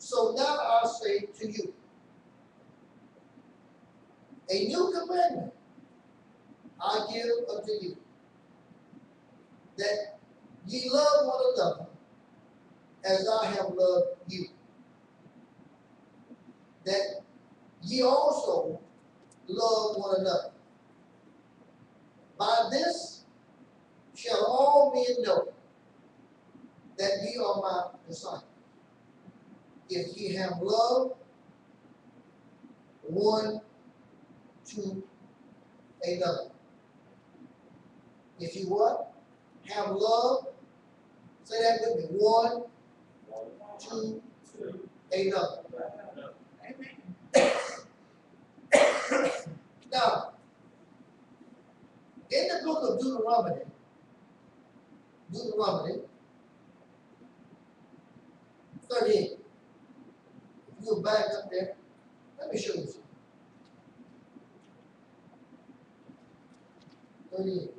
So now I say to you, a new commandment I give unto you, that ye love one another as I have loved you, that ye also love one another. By this shall all men know that ye are my disciples, if ye have love one to another. If you what? Have love, say that with me, one to another. Now, in the book of Deuteronomy, Deuteronomy 38, if you go back up there, let me show you something. 38.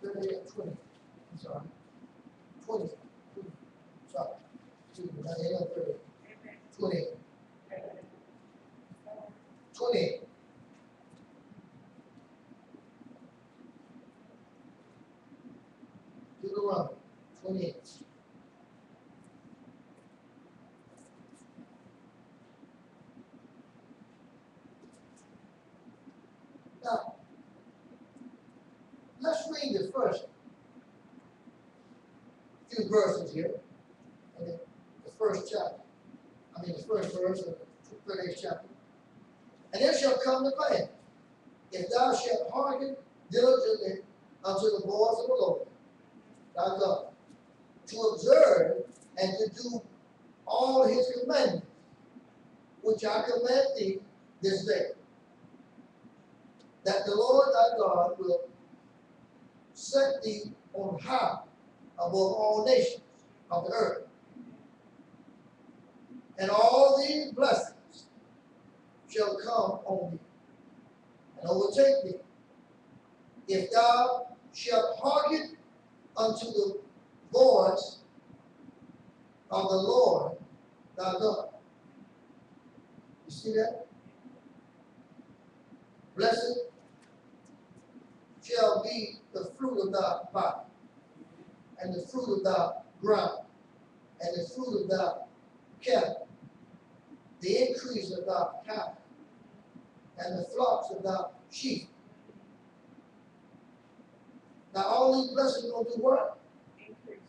38, 20. I'm sorry. 20. Sorry. Excuse me, not 38. 20. 20. Deuteronomy 28. Now, let's read the first few verses here. And the first chapter. I mean, the first verse of the 38th chapter. And it shall come to pass, if thou shalt hearken diligently unto the voice of the Lord thy God, to observe and to do all his commandments, which I command thee this day, that the Lord thy God will set thee on high above all nations of the earth. And all these blessings shall come on thee and overtake thee, if thou shalt hearken unto the voice of the Lord thy God. You see that? Blessed shall be the fruit of thy body, and the fruit of thy ground, and the fruit of thy cattle, the increase of thy cattle, and the flocks of thy sheep. Now all these blessings will do what? Increase.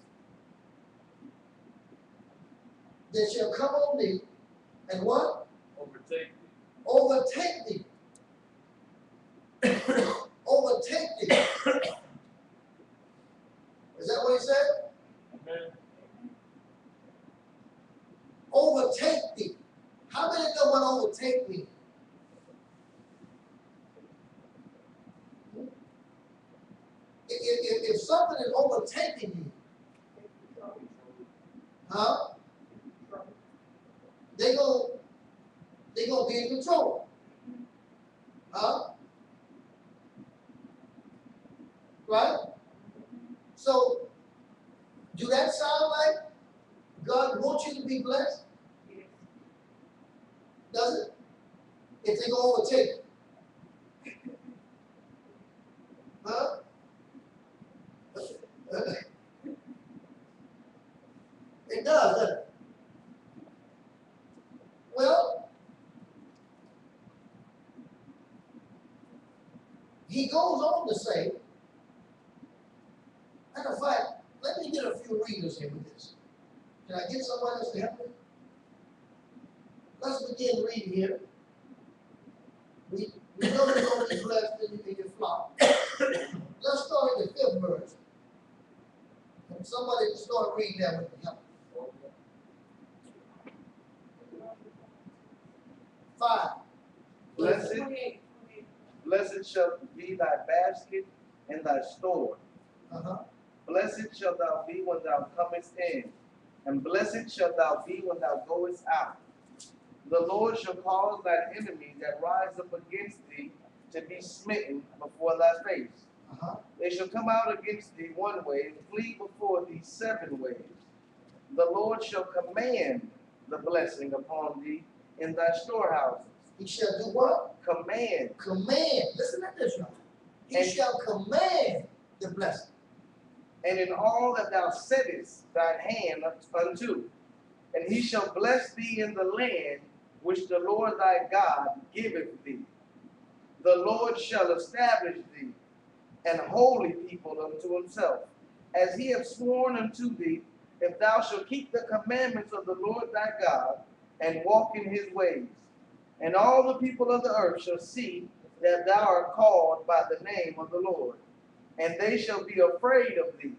They shall come on thee, and what? Overtake thee. Overtake thee. Overtake thee. Is that what he said? Amen. Overtake thee. How many know what overtake means? If something is overtaking you, huh? They gonna be in control, huh? Right? So, do that sound like God wants you to be blessed? Does it? If they go overtake you, huh? It does, doesn't it? Well, he goes on to say, matter of fact, let me get a few readers here with this. Can I get someone else to help me? Let's begin reading here. We know you're going to be blessed in your flock. Let's start in the 5th verse. And somebody can start reading that with me. Help. 5. Blessed shall be thy basket and thy store. Blessed shalt thou be when thou comest in, and blessed shalt thou be when thou goest out. The Lord shall cause thine enemies that rise up against thee to be smitten before thy face. They shall come out against thee one way, and flee before thee 7 ways. The Lord shall command the blessing upon thee in thy storehouses. He shall do what? Command. Command. Listen to this, y'all. He And- shall command the blessing. And in all that thou settest thine hand unto, and he shall bless thee in the land which the Lord thy God giveth thee. The Lord shall establish thee an holy people unto himself, as he hath sworn unto thee, if thou shalt keep the commandments of the Lord thy God, and walk in his ways. And all the people of the earth shall see that thou art called by the name of the Lord, and they shall be afraid of thee.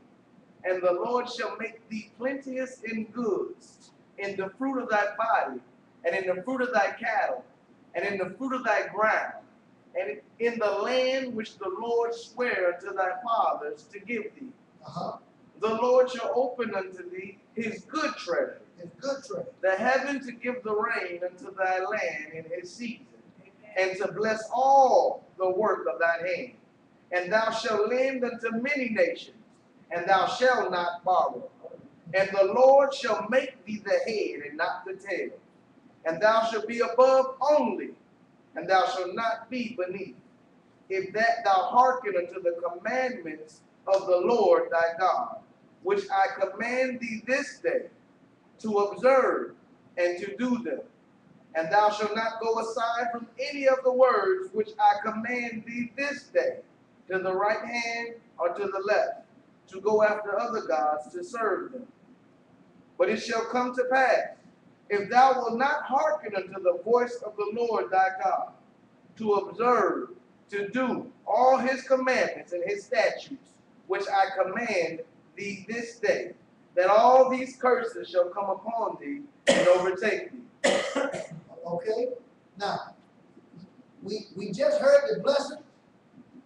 And the Lord shall make thee plenteous in goods, in the fruit of thy body, and in the fruit of thy cattle, and in the fruit of thy ground, and in the land which the Lord sware unto thy fathers to give thee. The Lord shall open unto thee his good treasure, His good treasure. the heaven to give the rain unto thy land in his season, and to bless all the work of thine hand. And thou shalt lend unto many nations, and thou shalt not borrow. And the Lord shall make thee the head and not the tail. And thou shalt be above only, and thou shalt not be beneath. If that thou hearken unto the commandments of the Lord thy God, which I command thee this day, to observe and to do them. And thou shalt not go aside from any of the words which I command thee this day, to the right hand or to the left, to go after other gods to serve them. But it shall come to pass, if thou wilt not hearken unto the voice of the Lord thy God, to observe, to do all his commandments and his statutes, which I command thee this day, that all these curses shall come upon thee and overtake thee. Okay? Now, we just heard the blessing.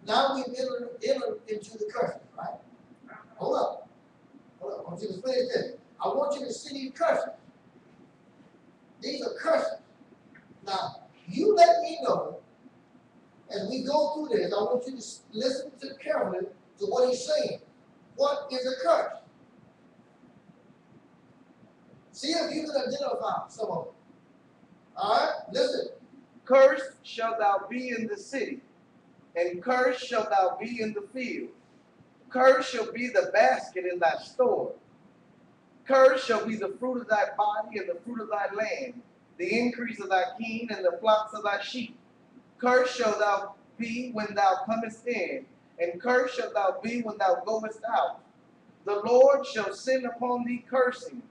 Now we enter into the curses, right? Hold up. Hold up. I want you to finish this. I want you to see these curses. These are curses. Now, you let me know, as we go through this, I want you to listen carefully to what he's saying. What is a curse? See if you can identify some of them. All right? Listen. Cursed shalt thou be in the city, and cursed shalt thou be in the field. Cursed shall be the basket in thy store. Cursed shall be the fruit of thy body and the fruit of thy land, the increase of thy kine and the flocks of thy sheep. Cursed shalt thou be when thou comest in, and cursed shalt thou be when thou goest out. The Lord shall send upon thee cursing,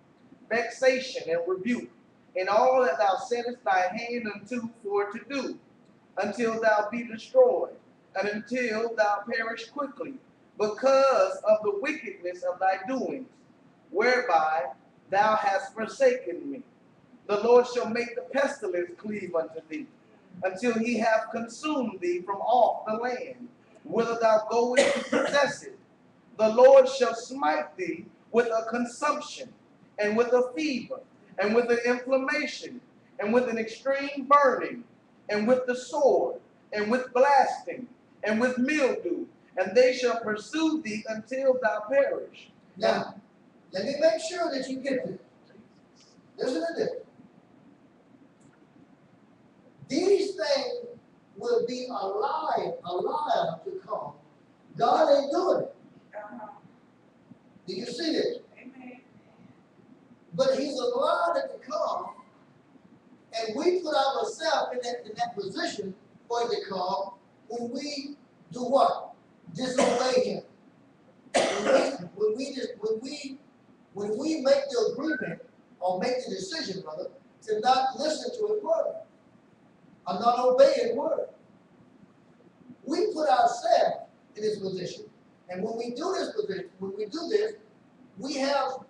vexation, and rebuke, in all that thou settest thy hand unto for to do, until thou be destroyed, and until thou perish quickly, because of the wickedness of thy doings, whereby thou hast forsaken me. The Lord shall make the pestilence cleave unto thee, until he have consumed thee from off the land, whither thou goest to possess it. The Lord shall smite thee with a consumption, and with a fever, and with an inflammation, and with an extreme burning, and with the sword, and with blasting, and with mildew, and they shall pursue thee until thou perish. Now, let me make sure that you get this. Listen to this. These things will be alive to come. God ain't doing it. Do you see this? Amen. But he's allowed it to come, and we put ourselves in that position for it to come when we do what? Disobey him. When we make the agreement or make the decision, brother, to not listen to his word or not obey his word, we put ourselves in this position. And when we do this, we have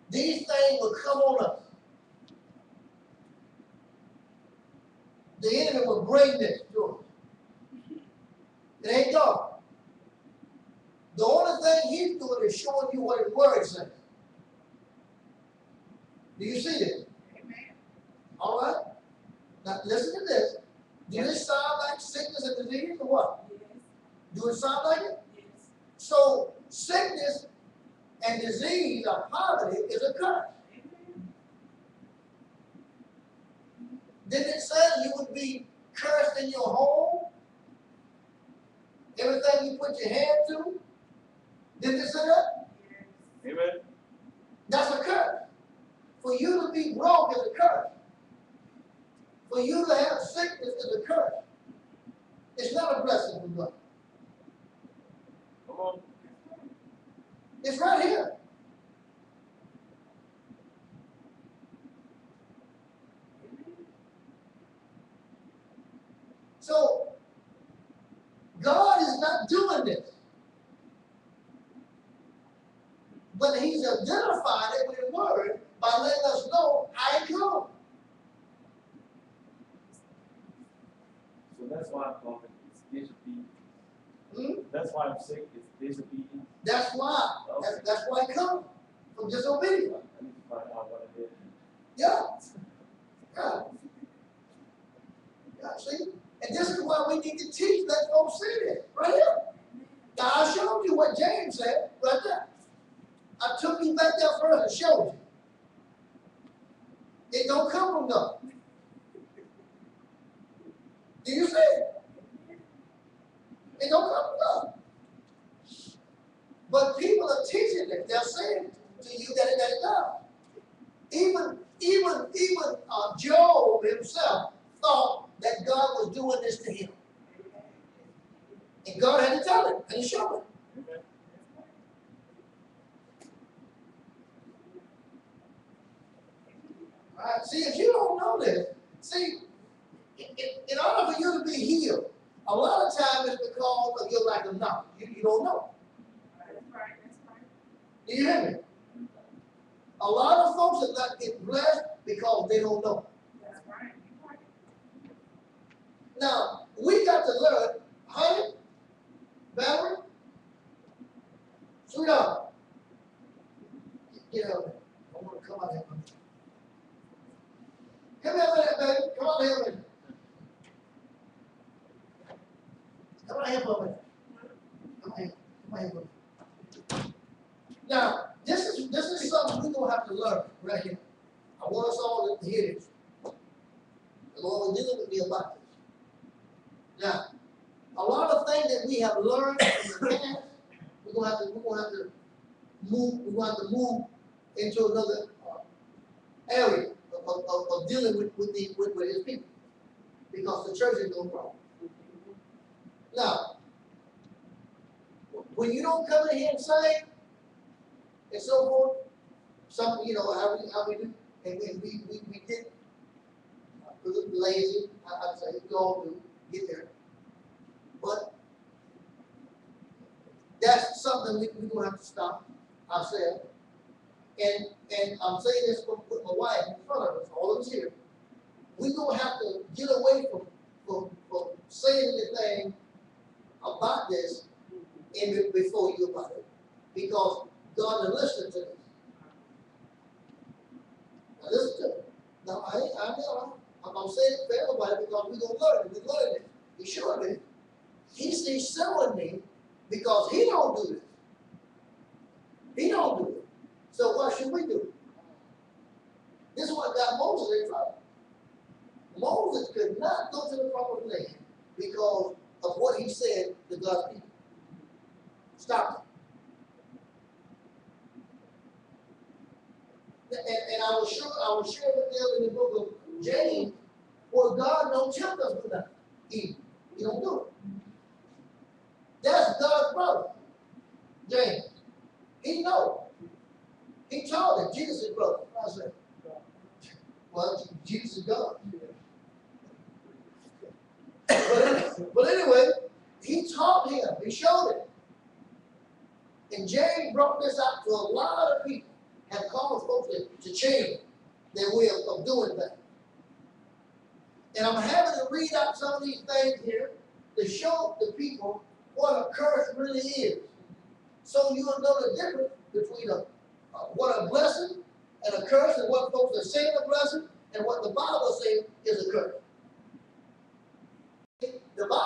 these things will come on us. The enemy will bring this to us. It ain't God. The only thing he's doing is showing you what his word says. Do you see this? Amen. All right? Now listen to this. Does this sound like sickness and disease or what? Yes. Do it sound like it? Yes. So sickness and disease or poverty is a curse. Didn't it say you would be cursed in your home? Everything you put your hand to? Didn't it say that? Amen. That's a curse. For you to be broke is a curse. For you to have sickness is a curse. It's not a blessing from God. Come on. It's right here. So, God is not doing this. But He's identified it with His Word by letting us know how it comes. So that's why I'm talking. It's disobedience. Hmm? That's why I'm sick. It's disobedience. That's why. That's why it comes from disobedience. I need to find out what it is. Yeah. Yeah. Yeah, see? And this is why we need to teach, let folks see this, right here. Now, I showed you what James said right there. I took you back there first and showed you. It don't come from God. Do you see it? It don't come from God. But people are teaching it. They're saying to you that it does. Even Job himself thought that God was doing this to him. And God had to tell him and show him. Amen. All right? See, if you don't know this, see, in order for you to be healed, a lot of times it's because of your lack of knowledge. You don't know. That's right, that's right. Do you hear me? A lot of folks are not getting blessed because they don't know. That's right. Now, we got to learn, honey, Valerie, sweetheart, get out there. I want to come out here. Come here a minute, baby. Come on here a minute. Come on here for a minute. Come on here. Come on here for a minute. Now, this is something we're going to have to learn right here. I want us all to hear this. The Lord was dealing with me about this. Now, a lot of things that we have learned in the past, we're going to have to move into another area of dealing with His people, because the church is going to grow. Now, when you don't come in here and sing and so forth, some how we do, and we did a little lazy. I'd say we all do get there, but that's something we're gonna have to stop ourselves. And I'm saying this with my wife in front of us, all of us here. We're gonna have to get away from saying anything about this before you about it, because God is listening to this. Now listen to it. Now I'm saying it for everybody because we're gonna learn it. We're learning it. He showed me. He's showing me because He don't do this. He don't do it. So why should we do it? This is what got Moses in trouble. Moses could not go to the promised land because of what he said to God's people. Stop it. And I was sure with them in the book of James, where God don't tempt us with nothing. He don't do it. That's God's brother, James. He knows. He told him, Jesus is brother. I said, well, Jesus is God. But anyway, he taught him. He showed him. And James brought this out to a lot of people, have caused folks to change their way of doing things. And I'm having to read out some of these things here to show the people what a curse really is. So you'll know the difference between what a blessing and a curse, and what folks are saying a blessing and what the Bible says is a curse. The Bible